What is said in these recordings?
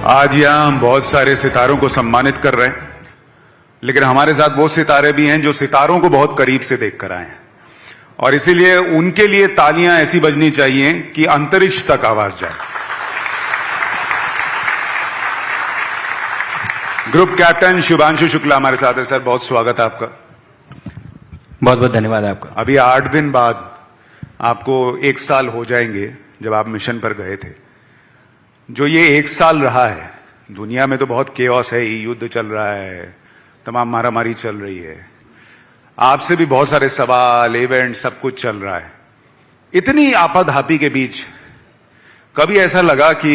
आज यहां हम बहुत सारे सितारों को सम्मानित कर रहे हैं, लेकिन हमारे साथ वो सितारे भी हैं जो सितारों को बहुत करीब से देखकर आए हैं, और इसीलिए उनके लिए तालियां ऐसी बजनी चाहिए कि अंतरिक्ष तक आवाज जाए। ग्रुप कैप्टन शुभांशु शुक्ला हमारे साथ है। सर, बहुत स्वागत है आपका। बहुत बहुत धन्यवाद आपका। अभी 8 दिन बाद आपको 1 साल हो जाएंगे जब आप मिशन पर गए थे। जो ये 1 साल रहा है, दुनिया में तो बहुत केओस है, युद्ध चल रहा है, तमाम मारामारी चल रही है, आपसे भी बहुत सारे सवाल, इवेंट, सब कुछ चल रहा है। इतनी आपाधापी के बीच कभी ऐसा लगा कि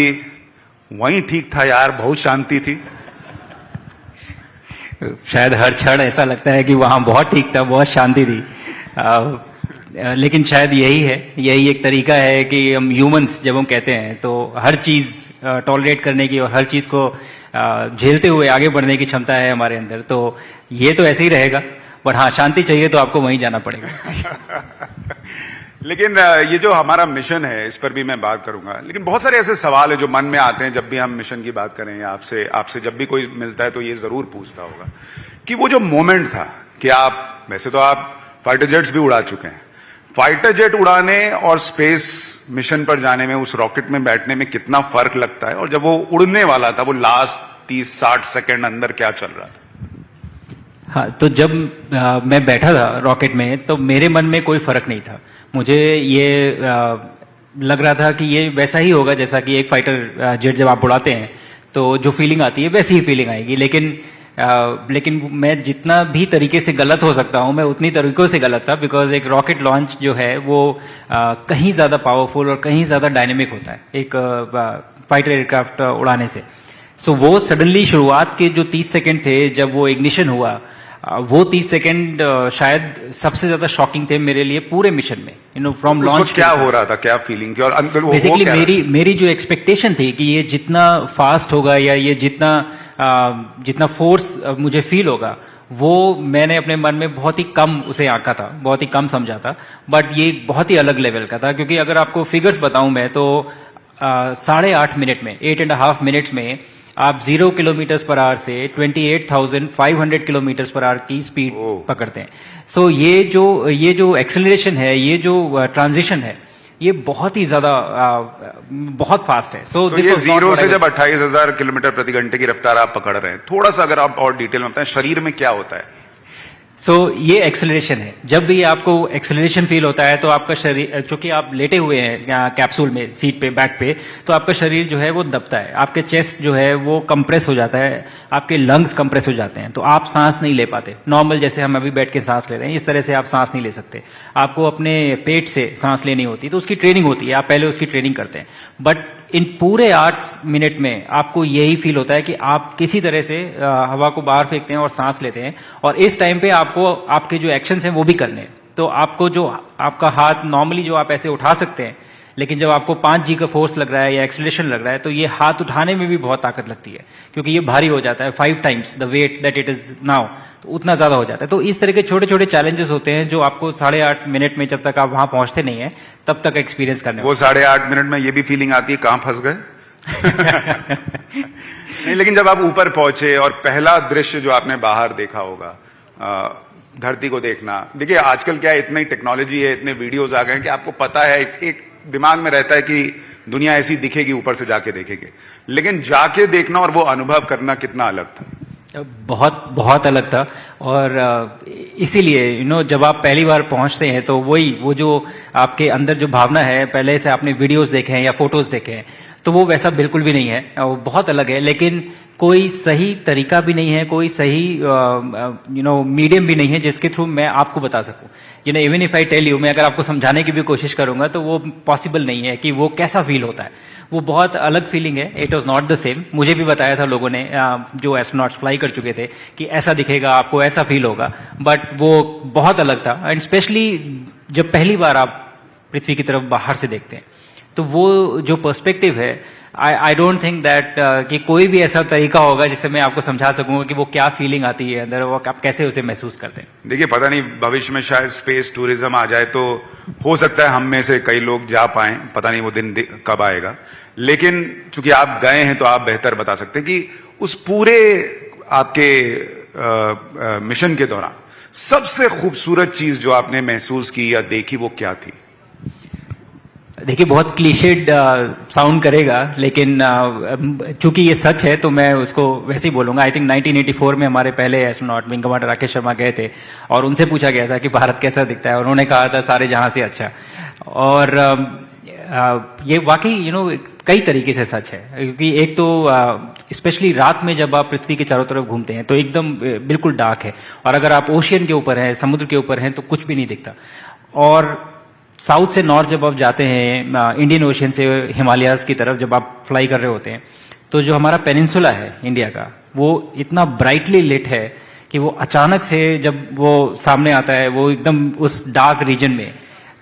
वहीं ठीक था यार, बहुत शांति थी? शायद हर क्षण ऐसा लगता है कि वहां बहुत ठीक था, बहुत शांति थी, लेकिन शायद यही एक तरीका है कि हम ह्यूमंस जब हम कहते हैं तो हर चीज टॉलरेट करने की और हर चीज को झेलते हुए आगे बढ़ने की क्षमता है हमारे अंदर। तो ये तो ऐसे ही रहेगा, बट हाँ, शांति चाहिए तो आपको वहीं जाना पड़ेगा। लेकिन ये जो हमारा मिशन है, इस पर भी मैं बात करूंगा, लेकिन बहुत सारे ऐसे सवाल है जो मन में आते हैं जब भी हम मिशन की बात करें या आपसे जब भी कोई मिलता है तो ये जरूर पूछता होगा कि वो जो मोमेंट था कि आप, वैसे तो आप फाइटर जेट्स भी उड़ा चुके हैं, फाइटर जेट उड़ाने और स्पेस मिशन पर जाने में, उस रॉकेट में बैठने में कितना फर्क लगता है, और जब वो उड़ने वाला था, वो लास्ट 30-60 सेकेंड अंदर क्या चल रहा था? हाँ, तो जब मैं बैठा था रॉकेट में तो मेरे मन में कोई फर्क नहीं था। मुझे ये लग रहा था कि ये वैसा ही होगा जैसा कि एक फाइटर जेट जब आप उड़ाते हैं तो जो फीलिंग आती है वैसी ही फीलिंग आएगी। लेकिन मैं जितना भी तरीके से गलत हो सकता हूं, मैं उतनी तरीकों से गलत था, बिकॉज एक रॉकेट लॉन्च जो है वो कहीं ज्यादा पावरफुल और कहीं ज्यादा डायनेमिक होता है एक फाइटर एयरक्राफ्ट उड़ाने से। सो वो सडनली शुरुआत के जो 30 सेकंड थे जब वो इग्निशन हुआ, वो 30 सेकंड शायद सबसे ज्यादा शॉकिंग थे मेरे लिए पूरे मिशन में। फ्रॉम लॉन्च क्या हो रहा था, क्या फीलिंग थी, और अंदर वो बेसिकली मेरी जो एक्सपेक्टेशन थी कि ये जितना फास्ट होगा या ये जितना फोर्स मुझे फील होगा, वो मैंने अपने मन में बहुत ही कम उसे आंका था, बहुत ही कम समझा था। बट ये बहुत ही अलग लेवल का था, क्योंकि अगर आपको फिगर्स बताऊं मैं तो 8.5 मिनट में, 8.5 मिनट्स में आप 0 किलोमीटर पर आवर से 28,500 किलोमीटर पर आवर की स्पीड पकड़ते हैं। सो ये जो एक्सेलरेशन है, ये जो ट्रांजिशन है, ये बहुत ही ज्यादा बहुत फास्ट है। तो ये 0 से जब 28,000 किलोमीटर प्रति घंटे की रफ्तार आप पकड़ रहे हैं, थोड़ा सा अगर आप और डिटेल में बताएं, शरीर में क्या होता है? ये एक्सेलरेशन है। जब भी आपको एक्सेलरेशन फील होता है तो आपका शरीर, चूंकि आप लेटे हुए हैं कैप्सूल में, सीट पे, बैक पे, तो आपका शरीर जो है वो दबता है, आपके चेस्ट जो है वो कंप्रेस हो जाता है, आपके लंग्स कंप्रेस हो जाते हैं, तो आप सांस नहीं ले पाते। नॉर्मल जैसे हम अभी बैठ के सांस ले रहे हैं, इस तरह से आप सांस नहीं ले सकते। आपको अपने पेट से सांस लेनी होती, तो उसकी ट्रेनिंग होती है, आप पहले उसकी ट्रेनिंग करते हैं। बट इन पूरे 8 मिनट में आपको यही फील होता है कि आप किसी तरह से हवा को बाहर फेंकते हैं और सांस लेते हैं, और इस टाइम पे आपको आपके जो एक्शंस हैं वो भी करने हैं। तो आपको जो आपका हाथ नॉर्मली जो आप ऐसे उठा सकते हैं, लेकिन जब आपको 5G का फोर्स लग रहा है या एक्सेलरेशन लग रहा है तो ये हाथ उठाने में भी बहुत ताकत लगती है, क्योंकि ये भारी हो जाता है 5 times the weight that it is now, तो उतना ज्यादा हो जाता है। तो इस तरह के छोटे छोटे चैलेंजेस होते हैं जो आपको 8.5 मिनट में, जब तक आप वहां पहुंचते नहीं है तब तक एक्सपीरियंस करने। वो 8.5 मिनट में ये भी फीलिंग आती है कहां फंस गए? नहीं, लेकिन जब आप ऊपर पहुंचे और पहला दृश्य जो आपने बाहर देखा होगा, धरती को देखना, देखिए आजकल क्या है, इतनी टेक्नोलॉजी है, इतने वीडियोज आ गए हैं कि आपको पता है, एक दिमाग में रहता है कि दुनिया ऐसी दिखेगी ऊपर से जाके देखेंगे, लेकिन जाके देखना और वो अनुभव करना कितना अलग था? बहुत बहुत अलग था। और इसीलिए जब आप पहली बार पहुंचते हैं तो वो जो आपके अंदर जो भावना है, पहले से आपने वीडियोस देखे हैं या फोटोज देखे हैं, तो वो वैसा बिल्कुल भी नहीं है, वो बहुत अलग है। लेकिन कोई सही तरीका भी नहीं है, कोई सही मीडियम भी नहीं है जिसके थ्रू मैं आपको बता सकूं। Even if I tell you, मैं अगर आपको समझाने की भी कोशिश करूंगा तो वो पॉसिबल नहीं है कि वो कैसा फील होता है। वो बहुत अलग फीलिंग है। It was not the same. मुझे भी बताया था लोगों ने, जो एस्ट्रोनॉट्स फ्लाई कर चुके थे, कि ऐसा दिखेगा, आपको ऐसा फील होगा, बट वो बहुत अलग था। एंड स्पेशली जब पहली बार आप पृथ्वी की तरफ बाहर से देखते हैं तो वो जो पर्सपेक्टिव है, आई डोंट थिंक दैट कि कोई भी ऐसा तरीका होगा जिससे मैं आपको समझा सकूंगा कि वो क्या फीलिंग आती है अंदर, वो आप कैसे उसे महसूस करते हैं। देखिए, पता नहीं भविष्य में शायद स्पेस टूरिज्म आ जाए तो हो सकता है हम में से कई लोग जा पाएं, पता नहीं वो दिन कब आएगा। लेकिन चूंकि आप गए हैं तो आप बेहतर बता सकते हैं कि उस पूरे आपके मिशन के दौरान सबसे खूबसूरत चीज जो आपने महसूस की या देखी वो क्या थी? देखिए, बहुत क्लीशेड साउंड करेगा, लेकिन चूंकि ये सच है तो मैं उसको वैसे ही बोलूंगा। आई थिंक 1984 में हमारे पहले astronaut wing commander Rakesh Sharma गए थे और उनसे पूछा गया था कि भारत कैसा दिखता है, और उन्होंने कहा था सारे जहां से अच्छा। और ये वाकई कई तरीके से सच है, क्योंकि एक तो स्पेशली रात में जब आप पृथ्वी के चारों तरफ घूमते हैं तो एकदम बिल्कुल डार्क है, और अगर आप ओशियन के ऊपर हैं, समुद्र के ऊपर हैं, तो कुछ भी नहीं दिखता। और साउथ से नॉर्थ जब आप जाते हैं, इंडियन ओशियन से हिमालयाज की तरफ जब आप फ्लाई कर रहे होते हैं, तो जो हमारा पेनिनसुला है इंडिया का, वो इतना ब्राइटली लिट है कि वो अचानक से जब वो सामने आता है, वो एकदम उस डार्क रीजन में।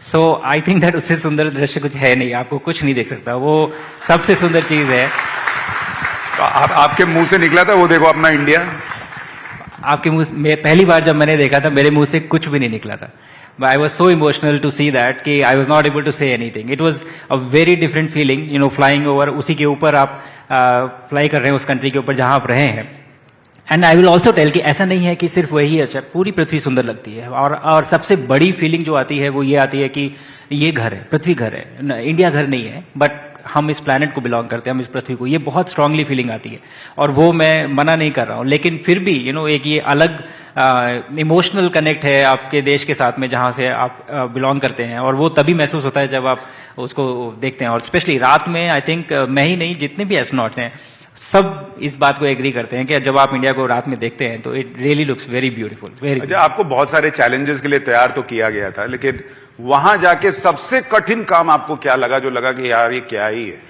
सो आई थिंक दैट उससे सुंदर दृश्य कुछ है नहीं, आपको कुछ नहीं देख सकता, वो सबसे सुंदर चीज है। तो आपके मुंह से निकला था वो देखो अपना इंडिया? आपके मुंह से पहली बार जब मैंने देखा था, मेरे मुंह से कुछ भी नहीं निकला था। I was so emotional to see that कि I was not able to say anything. It was a very different feeling, flying over, उसी के ऊपर आप फ्लाई कर रहे हैं उस कंट्री के ऊपर जहां आप रहे हैं। And I will also tell कि ऐसा नहीं है कि सिर्फ वही अच्छा, पूरी पृथ्वी सुंदर लगती है। और सबसे बड़ी फीलिंग जो आती है वो ये आती है कि ये घर है, पृथ्वी घर है, इंडिया घर नहीं है, बट हम इस प्लैनेट को बिलोंग करते हैं, हम इस पृथ्वी को, ये बहुत स्ट्रांगली फीलिंग आती है। और वो मैं मना नहीं कर रहा हूँ, लेकिन फिर भी एक ये अलग इमोशनल कनेक्ट है आपके देश के साथ में जहां से आप बिलोंग करते हैं, और वो तभी महसूस होता है जब आप उसको देखते हैं। और स्पेशली रात में, आई थिंक मैं ही नहीं, जितने भी एस्ट्रोनॉट्स हैं सब इस बात को एग्री करते हैं कि जब आप इंडिया को रात में देखते हैं तो it really looks very beautiful, very. अच्छा, आपको बहुत सारे चैलेंजेस के लिए तैयार तो किया गया था, लेकिन वहां जाके सबसे कठिन काम आपको क्या लगा, जो लगा कि यार ये क्या ही है?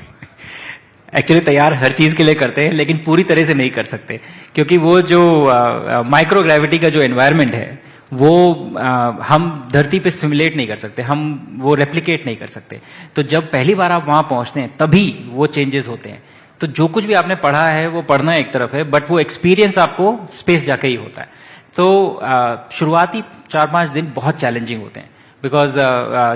एक्चुअली तैयार हर चीज के लिए करते हैं, लेकिन पूरी तरह से नहीं कर सकते, क्योंकि वो जो माइक्रो ग्रेविटी का जो एनवायरनमेंट है वो हम धरती पे सिमुलेट नहीं कर सकते, हम वो रेप्लिकेट नहीं कर सकते। तो जब पहली बार आप वहां पहुंचते हैं तभी वो चेंजेस होते हैं। तो जो कुछ भी आपने पढ़ा है वो पढ़ना एक तरफ है, बट वो एक्सपीरियंस आपको स्पेस जाके ही होता है। तो शुरुआती 4-5 दिन बहुत चैलेंजिंग होते हैं, बिकॉज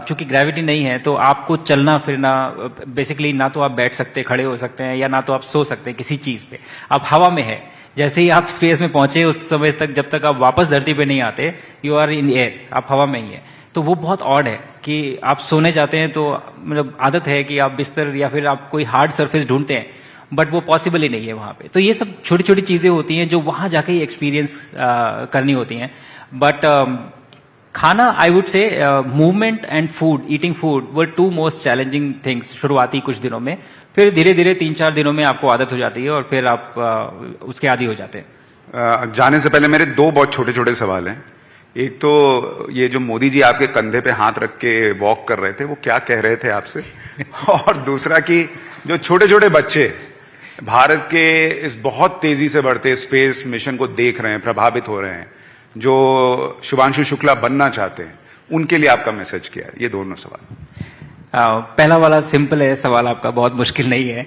चूंकि ग्रेविटी नहीं है तो आपको चलना फिरना, बेसिकली ना तो आप बैठ सकते, खड़े हो सकते हैं, या ना तो आप सो सकते हैं किसी चीज पे। आप हवा में है, जैसे ही आप स्पेस में पहुंचे उस समय तक, जब तक आप वापस धरती पे नहीं आते, यू आर इन एयर, आप हवा में ही है। तो वो बहुत ऑड है कि आप सोने जाते हैं तो मतलब आदत है कि आप बिस्तर या फिर आप कोई हार्ड सरफेस ढूंढते हैं, बट वो पॉसिबल ही नहीं है वहां पे। तो ये सब छोटी छोटी चीजें होती हैं जो वहां जाके ही एक्सपीरियंस करनी होती हैं। बट खाना, I would say movement and food, eating food were 2 most challenging things शुरुआती कुछ दिनों में। फिर धीरे धीरे 3-4 दिनों में आपको आदत हो जाती है और फिर आप उसके आदी हो जाते हैं। जाने से पहले मेरे 2 बहुत छोटे छोटे सवाल हैं। एक तो ये जो मोदी जी आपके कंधे पे हाथ रख के वॉक कर रहे थे, वो क्या कह रहे थे आपसे? और दूसरा कि जो छोटे छोटे बच्चे भारत के इस बहुत तेजी से बढ़ते स्पेस मिशन को देख रहे हैं, प्रभावित हो रहे हैं, जो शुभांशु शुक्ला बनना चाहते हैं, उनके लिए आपका मैसेज क्या है? ये दोनों सवाल। पहला वाला सिंपल है सवाल आपका, बहुत मुश्किल नहीं है।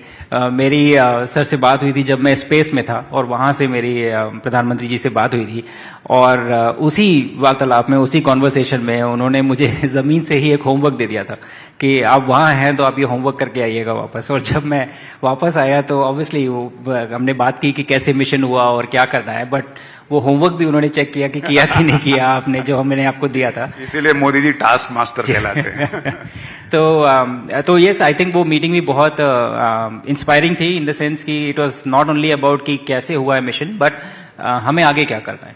मेरी सर से बात हुई थी जब मैं स्पेस में था, और वहां से मेरी प्रधानमंत्री जी से बात हुई थी, और उसी वार्तालाप में, उसी कॉन्वर्सेशन में उन्होंने मुझे जमीन से ही एक होमवर्क दे दिया था कि आप वहां हैं तो आप ये होमवर्क करके आइएगा वापस। और जब मैं वापस आया तो ऑब्वियसली हमने बात की कि कैसे मिशन हुआ और क्या करना है, बट वो होमवर्क भी उन्होंने चेक किया कि किया कि नहीं किया आपने, जो मैंने आपको दिया था। इसीलिए मोदी जी टास्क मास्टर कहलाते हैं। तो यस, आई थिंक वो मीटिंग भी बहुत इंस्पायरिंग थी, इन द सेंस कि it was not only about कि कैसे हुआ है मिशन, बट हमें आगे क्या करना है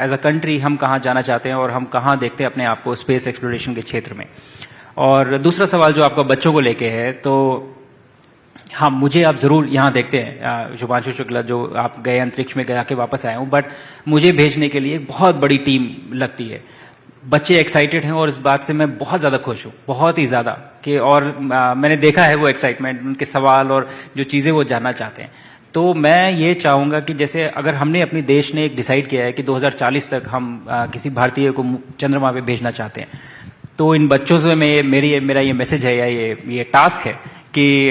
एज अ कंट्री, हम कहाँ जाना चाहते हैं और हम कहाँ देखते हैं अपने आप को स्पेस एक्सप्लोरेशन के क्षेत्र में। और दूसरा सवाल जो आपका बच्चों को लेके है, तो हाँ, मुझे आप जरूर यहाँ देखते हैं, शुभांशु शुक्ला जो आप गए अंतरिक्ष में गया के वापस आए हूँ, बट मुझे भेजने के लिए एक बहुत बड़ी टीम लगती है। बच्चे एक्साइटेड हैं और इस बात से मैं बहुत ज्यादा खुश हूँ, बहुत ही ज्यादा कि, और मैंने देखा है वो एक्साइटमेंट, उनके सवाल और जो चीजें वो जानना चाहते हैं। तो मैं ये चाहूंगा कि जैसे अगर हमने अपने देश ने एक डिसाइड किया है कि 2040 तक हम किसी भारतीय को चंद्रमा पे भेजना चाहते हैं, तो इन बच्चों से मेरा ये मैसेज है या ये टास्क है कि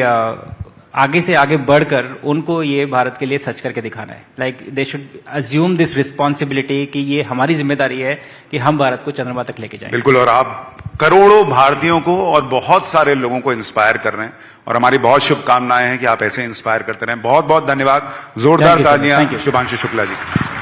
आगे से आगे बढ़कर उनको ये भारत के लिए सच करके दिखाना है. Like they should assume this responsibility कि ये हमारी जिम्मेदारी है कि हम भारत को चंद्रमा तक लेके जाएंगे. बिल्कुल, और आप करोड़ों भारतीयों को और बहुत सारे लोगों को इंस्पायर कर रहे हैं और हमारी बहुत शुभकामनाएं हैं कि आप ऐसे इंस्पायर करते रहें. बहुत बहुत धन्यवाद. जोरदार Thank you, sir. तालियां Thank you. शुभांशु शुक्ला जी.